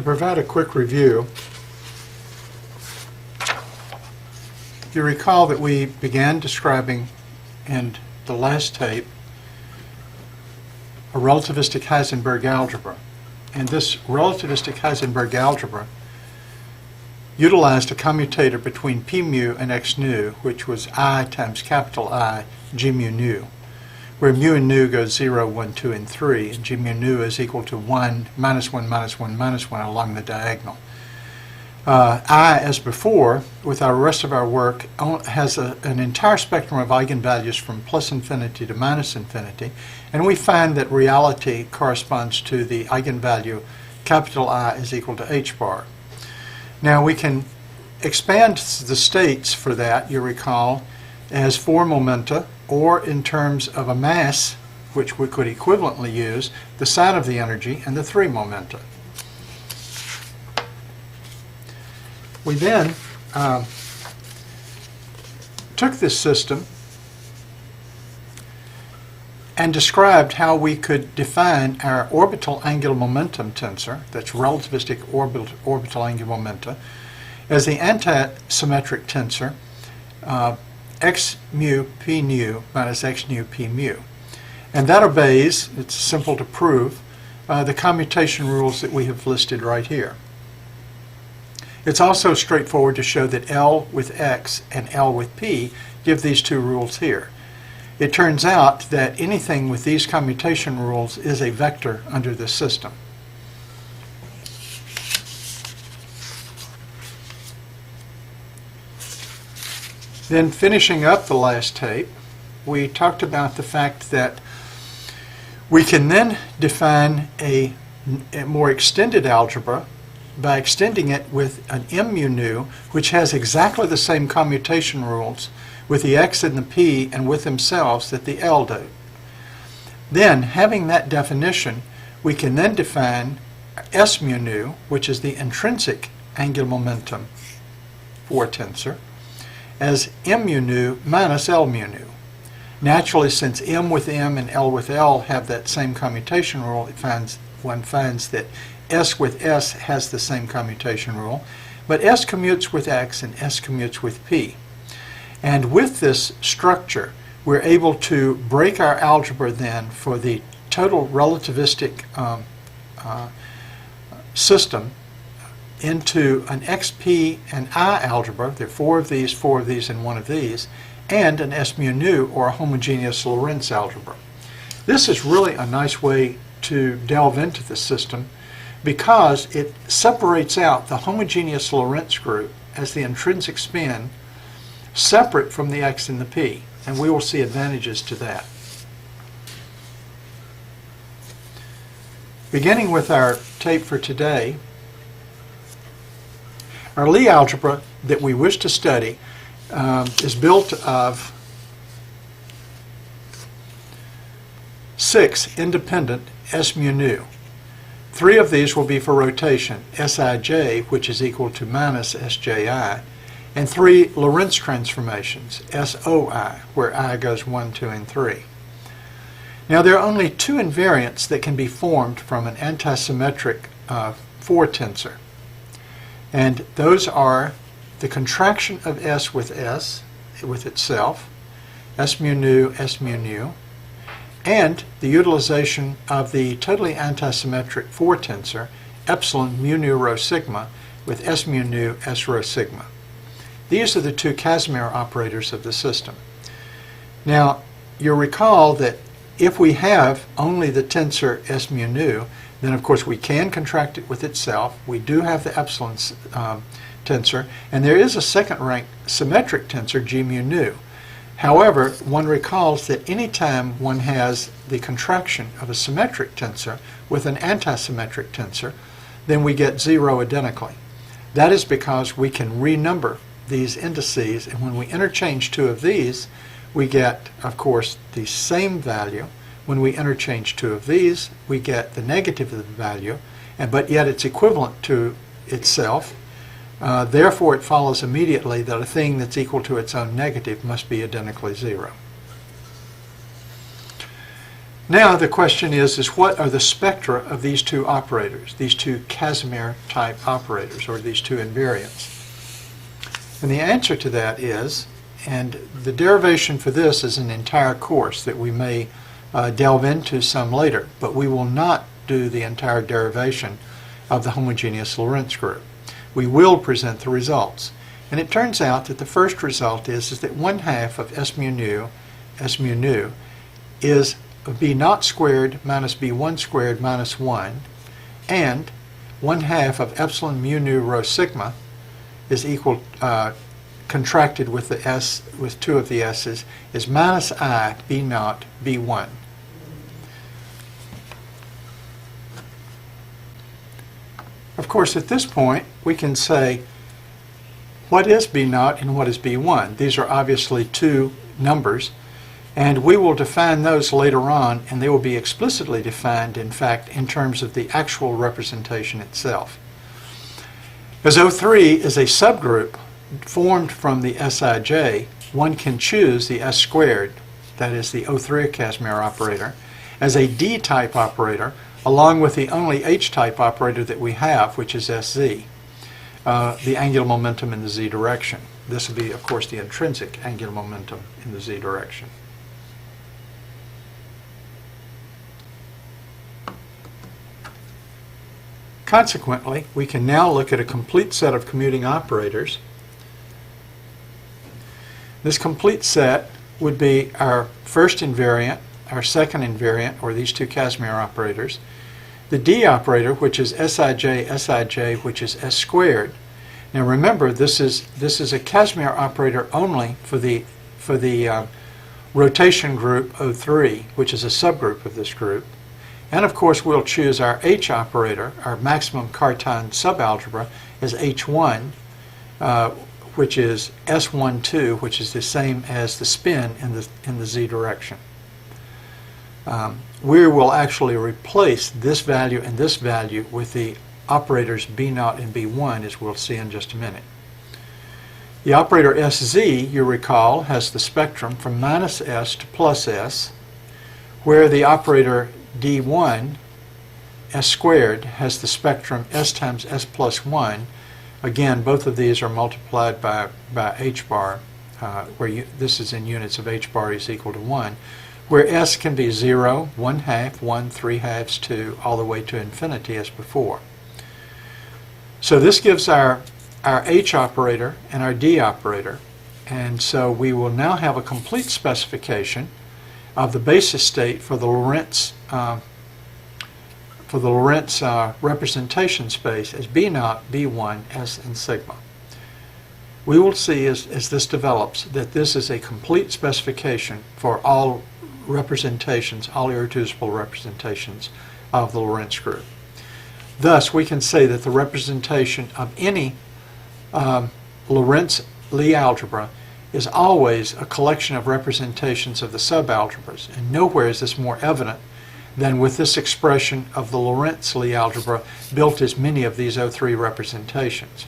provide a quick review, you recall that we began describing in the last tape a relativistic Heisenberg algebra. And this relativistic Heisenberg algebra utilized a commutator between p mu and x nu, which was I times capital I g mu nu, where mu and nu goes 0, 1, 2, and 3, and g mu nu is equal to 1, minus 1, minus 1, minus 1 along the diagonal. I, as before, with the rest of our work, has an entire spectrum of eigenvalues from plus infinity to minus infinity, and we find that reality corresponds to the eigenvalue capital I is equal to h bar. Now we can expand the states for that, you recall, as 4 momenta, or in terms of a mass, which we could equivalently use, the sign of the energy, and the 3 momenta. We then took this system and described how we could define our orbital angular momentum tensor, that's relativistic orbital angular momenta, as the antisymmetric tensor x mu p nu minus x nu p mu. And that obeys, it's simple to prove, the commutation rules that we have listed right here. It's also straightforward to show that L with x and L with p give these two rules here. It turns out that anything with these commutation rules is a vector under this system. Then finishing up the last tape, we talked about the fact that we can then define a more extended algebra by extending it with an m mu nu, which has exactly the same commutation rules with the x and the p and with themselves that the L do. Then, having that definition, we can then define s mu nu, which is the intrinsic angular momentum for a tensor, as m mu nu minus L mu nu. Naturally, since m with m and L with L have that same commutation rule, one finds that S with S has the same commutation rule, but S commutes with X and S commutes with P. And with this structure, we're able to break our algebra then for the total relativistic system into an XP and I algebra. There are 4 of these, and 1 of these, and an S mu nu, or a homogeneous Lorentz algebra. This is really a nice way to delve into the system, because it separates out the homogeneous Lorentz group as the intrinsic spin separate from the x and the p, and we will see advantages to that. Beginning with our tape for today, our Lie algebra that we wish to study is built of 6 independent S mu nu. 3 of these will be for rotation, Sij, which is equal to minus Sji, and 3 Lorentz transformations, Soi, where I goes 1, 2, and 3. Now there are only 2 invariants that can be formed from an antisymmetric 4 tensor, and those are the contraction of S with itself, S mu nu, and the utilization of the totally antisymmetric 4 tensor, epsilon mu nu rho sigma, with S mu nu S rho sigma. These are the 2 Casimir operators of the system. Now, you'll recall that if we have only the tensor S mu nu, then of course we can contract it with itself. We do have the epsilon tensor, and there is a second-rank symmetric tensor, G mu nu. However, one recalls that any time one has the contraction of a symmetric tensor with an antisymmetric tensor, then we get 0 identically. That is because we can renumber these indices, and when we interchange 2 of these, we get, of course, the same value. When we interchange 2 of these, we get the negative of the value, but yet it's equivalent to itself. Therefore, it follows immediately that a thing that's equal to its own negative must be identically 0. Now the question is what are the spectra of these two operators, these two Casimir type operators, or these two invariants? And the answer to that is, and the derivation for this is an entire course that we may delve into some later, but we will not do the entire derivation of the homogeneous Lorentz group. We will present the results. And it turns out that the first result is that 1/2 of S mu nu is b naught squared minus b1 squared minus 1, and 1/2 of epsilon mu nu rho sigma is equal, contracted with the s, with two of the s's, is minus I b naught b1. Of course, at this point, we can say, what is b naught and what is b1? These are obviously two numbers, and we will define those later on, and they will be explicitly defined, in fact, in terms of the actual representation itself. As O3 is a subgroup formed from the Sij, one can choose the S squared, that is the O3 Casimir operator, as a D-type operator, along with the only H-type operator that we have, which is Sz, the angular momentum in the z direction. This will be, of course, the intrinsic angular momentum in the z direction. Consequently, we can now look at a complete set of commuting operators. This complete set would be our first invariant, our second invariant, or these two Casimir operators, the D operator, which is Sij, which is S squared. Now remember, this is a Casimir operator only for the rotation group O3, which is a subgroup of this group. And of course, we'll choose our H operator, our maximum Cartan subalgebra, as H1, which is S12, which is the same as the spin in the z direction. We will actually replace this value and this value with the operators B0 and B1, as we'll see in just a minute. The operator Sz, you recall, has the spectrum from minus S to plus S, where the operator D1, S squared, has the spectrum S times S plus 1. Again, both of these are multiplied by h bar, where this is in units of h bar is equal to 1, where S can be 0, 1/2, 1, 3/2, 2, all the way to infinity as before. So this gives our H operator and our D operator, and so we will now have a complete specification of the basis state for the Lorentz representation space as B0, B1, S, and sigma. We will see as this develops that this is a complete specification for all representations, all irreducible representations of the Lorentz group. Thus, we can say that the representation of any Lorentz Lie algebra is always a collection of representations of the subalgebras, and nowhere is this more evident than with this expression of the Lorentz Lie algebra built as many of these O3 representations.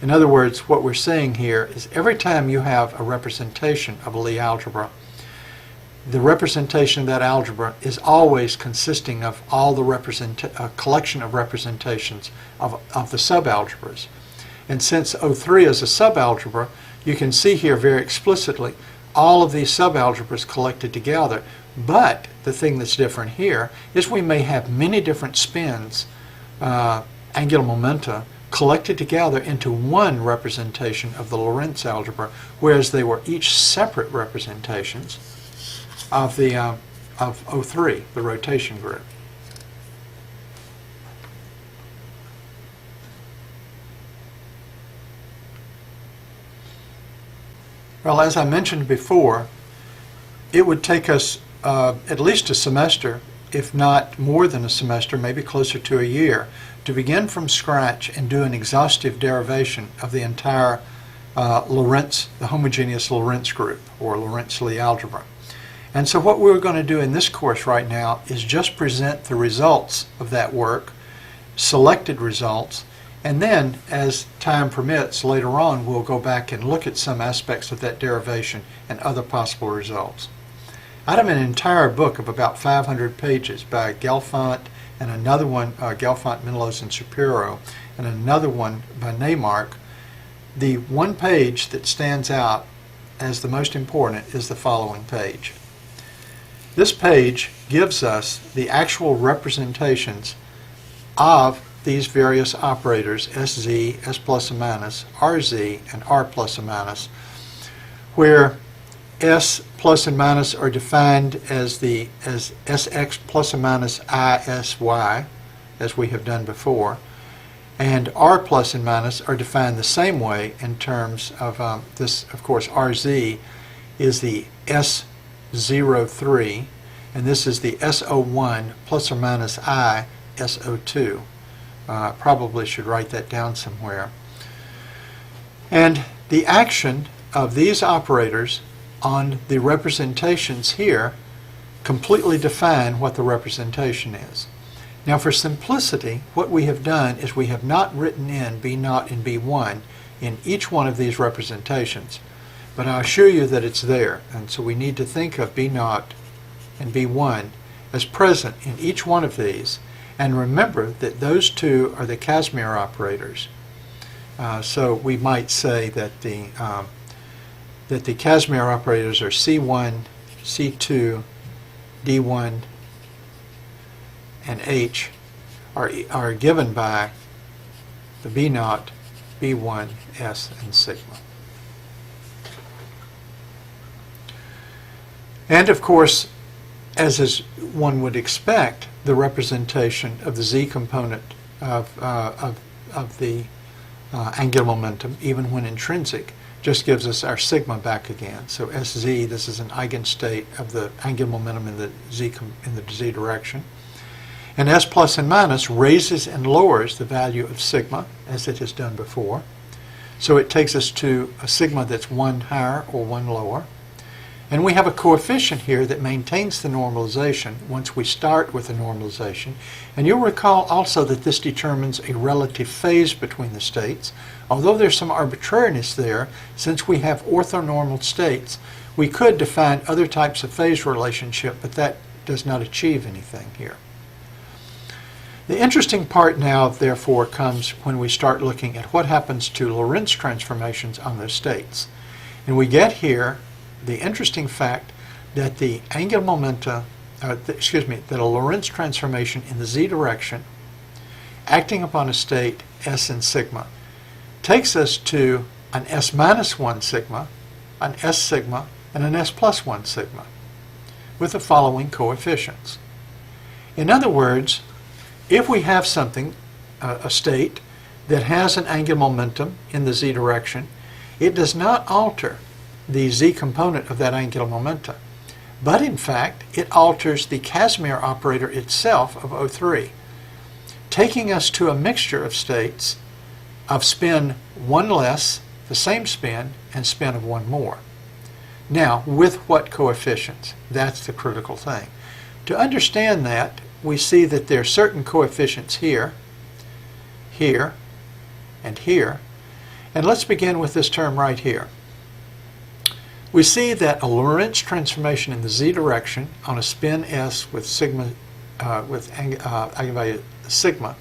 In other words, what we're saying here is every time you have a representation of a Lie algebra, the representation of that algebra is always consisting of all the collection of representations of the subalgebras. And since O3 is a subalgebra, you can see here very explicitly all of these subalgebras collected together. But the thing that's different here is we may have many different spins, angular momenta, collected together into one representation of the Lorentz algebra, whereas they were each separate representations of O3, the rotation group. Well, as I mentioned before, it would take us at least a semester, if not more than a semester, maybe closer to a year, to begin from scratch and do an exhaustive derivation of the entire Lorentz, the homogeneous Lorentz group, or Lorentz Lie algebra. And so what we're going to do in this course right now is just present the results of that work, selected results, and then as time permits later on we'll go back and look at some aspects of that derivation and other possible results. Out of an entire book of about 500 pages by Gelfand and another one, Gelfand, Menelaus, and Shapiro, and another one by Neymark, the one page that stands out as the most important is the following page. This page gives us the actual representations of these various operators, SZ, S plus or minus, RZ, and R plus or minus, where S plus and minus are defined as SX plus or minus ISY, as we have done before, and R plus and minus are defined the same way in terms of this, of course, RZ is the S03, and this is the SO1 plus or minus I SO2. Probably should write that down somewhere. And the action of these operators on the representations here completely define what the representation is. Now, for simplicity, what we have done is we have not written in B0 and B1 in each one of these representations, but I assure you that it's there, and so we need to think of B0 and B1 as present in each one of these, and remember that those two are the Casimir operators. So we might say that the Casimir operators are C1, C2, D1, and H are given by the B0, B1, S, and sigma. And of course, as is one would expect, the representation of the Z component of the angular momentum, even when intrinsic, just gives us our sigma back again. So SZ, this is an eigenstate of the angular momentum in the Z direction. And S plus and minus raises and lowers the value of sigma, as it has done before. So it takes us to a sigma that's one higher or one lower. And we have a coefficient here that maintains the normalization once we start with the normalization. And you'll recall also that this determines a relative phase between the states. Although there's some arbitrariness there, since we have orthonormal states, we could define other types of phase relationship, but that does not achieve anything here. The interesting part now, therefore, comes when we start looking at what happens to Lorentz transformations on those states. And we get here the interesting fact that the angular momenta, that a Lorentz transformation in the Z direction acting upon a state S and sigma takes us to an S minus 1 sigma, an S sigma, and an S plus 1 sigma with the following coefficients. In other words, if we have something, a state, that has an angular momentum in the Z direction, it does not alter the Z component of that angular momentum, but in fact it alters the Casimir operator itself of O3, taking us to a mixture of states of spin one less, the same spin, and spin of one more. Now, with what coefficients? That's the critical thing. To understand that, we see that there are certain coefficients here, here, and here, and let's begin with this term right here. We see that a Lorentz transformation in the Z direction on a spin S with sigma, eigenvalue sigma,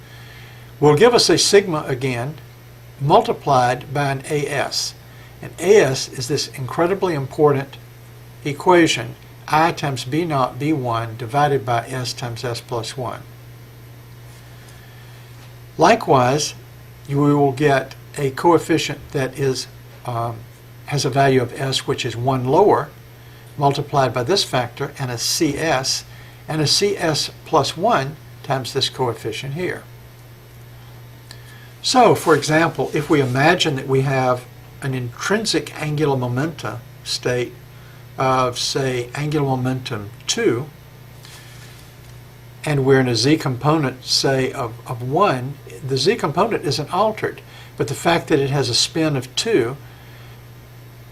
will give us a sigma again multiplied by an AS. And AS is this incredibly important equation, I times B0 B1 divided by S times S plus 1. Likewise, we will get a coefficient that is has a value of S which is 1 lower, multiplied by this factor, and a CS plus 1 times this coefficient here. So, for example, if we imagine that we have an intrinsic angular momenta state of, say, angular momentum 2, and we're in a Z component, say, of 1, the Z component isn't altered, but the fact that it has a spin of 2,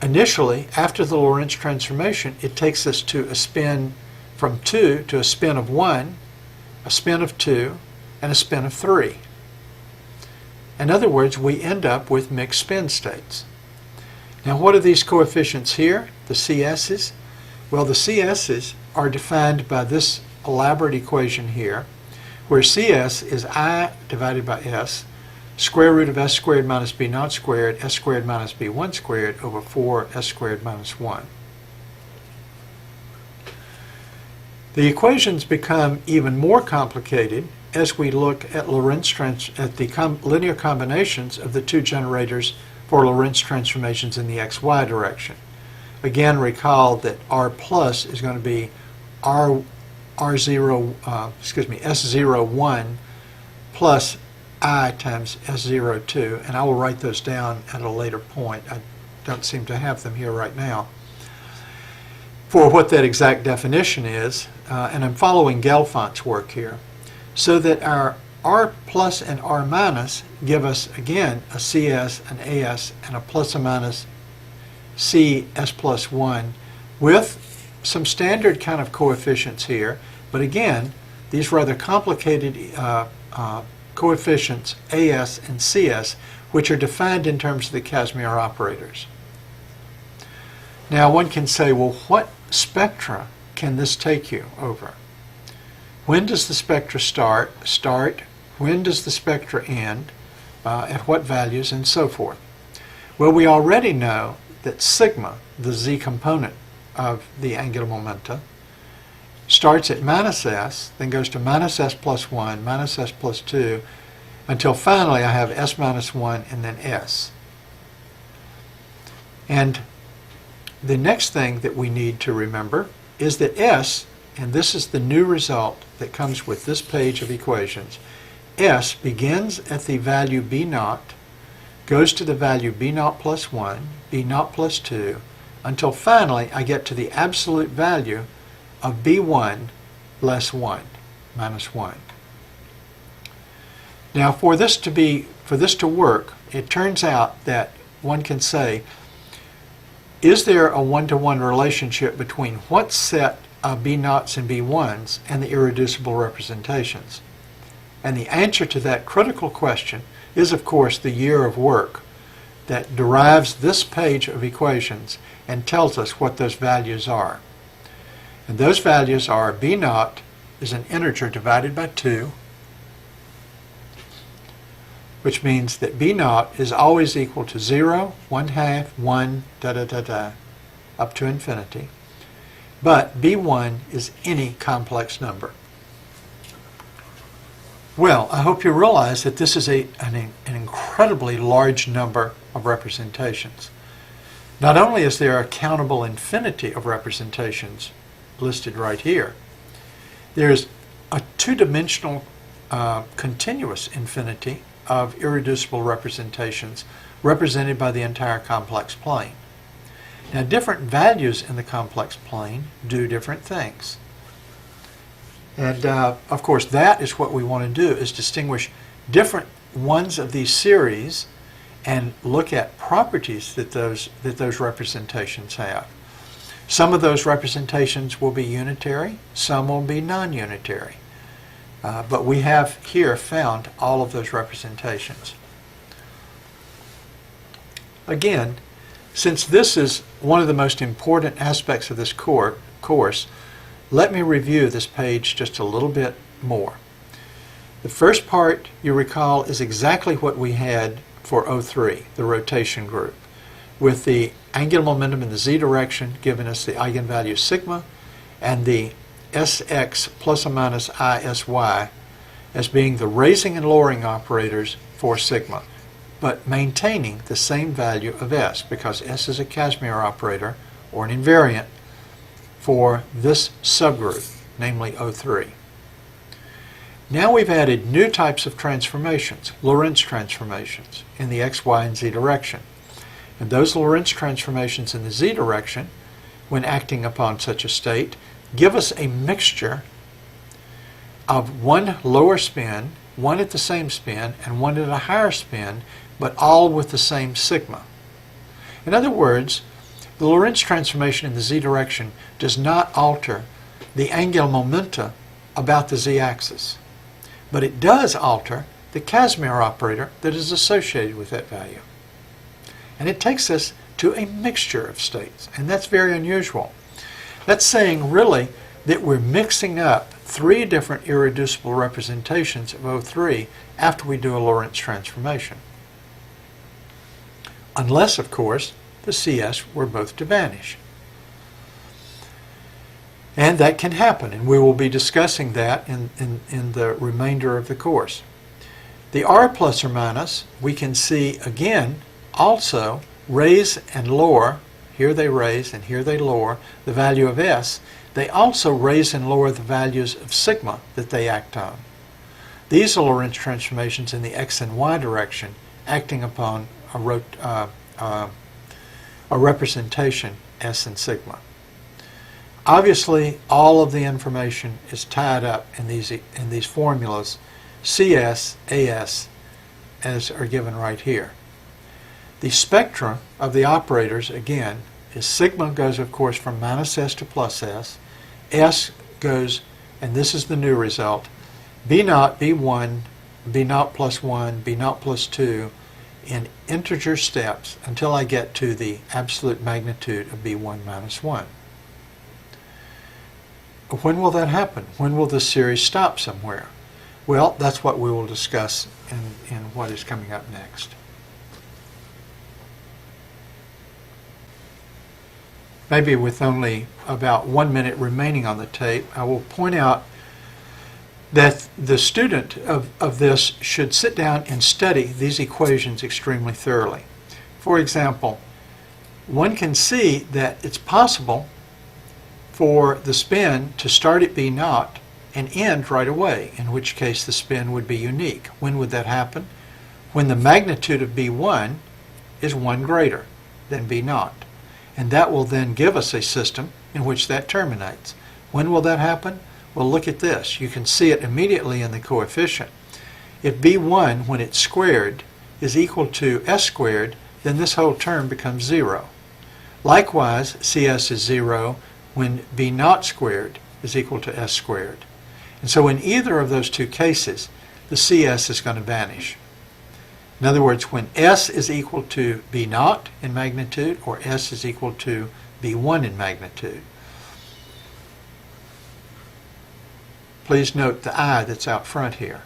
initially, after the Lorentz transformation, it takes us to a spin from 2 to a spin of 1, a spin of 2, and a spin of 3. In other words, we end up with mixed spin states. Now, what are these coefficients here, the CS's? Well, the CS's are defined by this elaborate equation here, where CS is I divided by S, square root of S squared minus B naught squared, S squared minus B1 squared over 4 S squared minus 1. The equations become even more complicated as we look at the linear combinations of the two generators for Lorentz transformations in the xy direction. Again, recall that R plus is going to be S01 plus I times S02, and I will write those down at a later point. I don't seem to have them here right now for what that exact definition is, and I'm following Gelfont's work here, so that our R plus and R minus give us, again, a CS, an AS, and a plus or minus CS plus 1 with some standard kind of coefficients here, but again, these rather complicated coefficients, AS and CS, which are defined in terms of the Casimir operators. Now one can say, well, what spectra can this take you over? When does the spectra start? When does the spectra end? At what values, and so forth? Well, we already know that sigma, the z component of the angular momenta, starts at minus s, then goes to minus s plus 1, minus s plus 2, until finally I have s minus 1 and then s. And the next thing that we need to remember is that s, and this is the new result that comes with this page of equations, s begins at the value b naught, goes to the value b naught plus 1, b naught plus 2, until finally I get to the absolute value of b1 less 1, minus 1. Now for this to work, it turns out that one can say, is there a one-to-one relationship between what set of b naughts and b1s and the irreducible representations? And the answer to that critical question is, of course, the year of work that derives this page of equations and tells us what those values are. And those values are b naught is an integer divided by 2, which means that b naught is always equal to 0, 1/2, 1, up to infinity. But b1 is any complex number. Well, I hope you realize that this is an incredibly large number of representations. Not only is there a countable infinity of representations listed right here, there's a two-dimensional continuous infinity of irreducible representations represented by the entire complex plane. Now, different values in the complex plane do different things. And of course, that is what we want to do, is distinguish different ones of these series and look at properties that those representations have. Some of those representations will be unitary, some will be non-unitary. But we have here found all of those representations. Again, since this is one of the most important aspects of this course, let me review this page just a little bit more. The first part, you recall, is exactly what we had for O3, the rotation group, with the angular momentum in the z direction giving us the eigenvalue sigma, and the Sx plus or minus Isy as being the raising and lowering operators for sigma, but maintaining the same value of S, because S is a Casimir operator, or an invariant, for this subgroup, namely O3. Now we've added new types of transformations, Lorentz transformations, in the x, y, and z direction. And those Lorentz transformations in the z direction, when acting upon such a state, give us a mixture of one lower spin, one at the same spin, and one at a higher spin, but all with the same sigma. In other words, the Lorentz transformation in the z direction does not alter the angular momenta about the z-axis, but it does alter the Casimir operator that is associated with that value. And it takes us to a mixture of states, and that's very unusual. That's saying, really, that we're mixing up three different irreducible representations of O3 after we do a Lorentz transformation. Unless, of course, the CS were both to vanish. And that can happen, and we will be discussing that in the remainder of the course. The R plus or minus, we can see again also raise and lower, here they raise and here they lower the value of S. They also raise and lower the values of sigma that they act on. These are Lorentz transformations in the X and Y direction acting upon a representation S and sigma. Obviously, all of the information is tied up in these formulas, CS, AS, as are given right here. The spectrum of the operators, again, is sigma goes, of course, from minus S to plus S goes, and this is the new result, B0, B1, B0 plus 1, B0 plus 2, in integer steps until I get to the absolute magnitude of B1 minus 1. When will that happen? When will this series stop somewhere? Well, that's what we will discuss in what is coming up next. Maybe with only about 1 minute remaining on the tape, I will point out that the student of this should sit down and study these equations extremely thoroughly. For example, one can see that it's possible for the spin to start at B0 and end right away, in which case the spin would be unique. When would that happen? When the magnitude of B1 is 1 greater than B0. And that will then give us a system in which that terminates. When will that happen? Well, look at this. You can see it immediately in the coefficient. If B1, when it's squared, is equal to S squared, then this whole term becomes 0. Likewise, CS is 0 when B0 squared is equal to S squared. And so in either of those two cases, the CS is going to vanish. In other words, when S is equal to B0 in magnitude, or S is equal to B1 in magnitude. Please note the I that's out front here.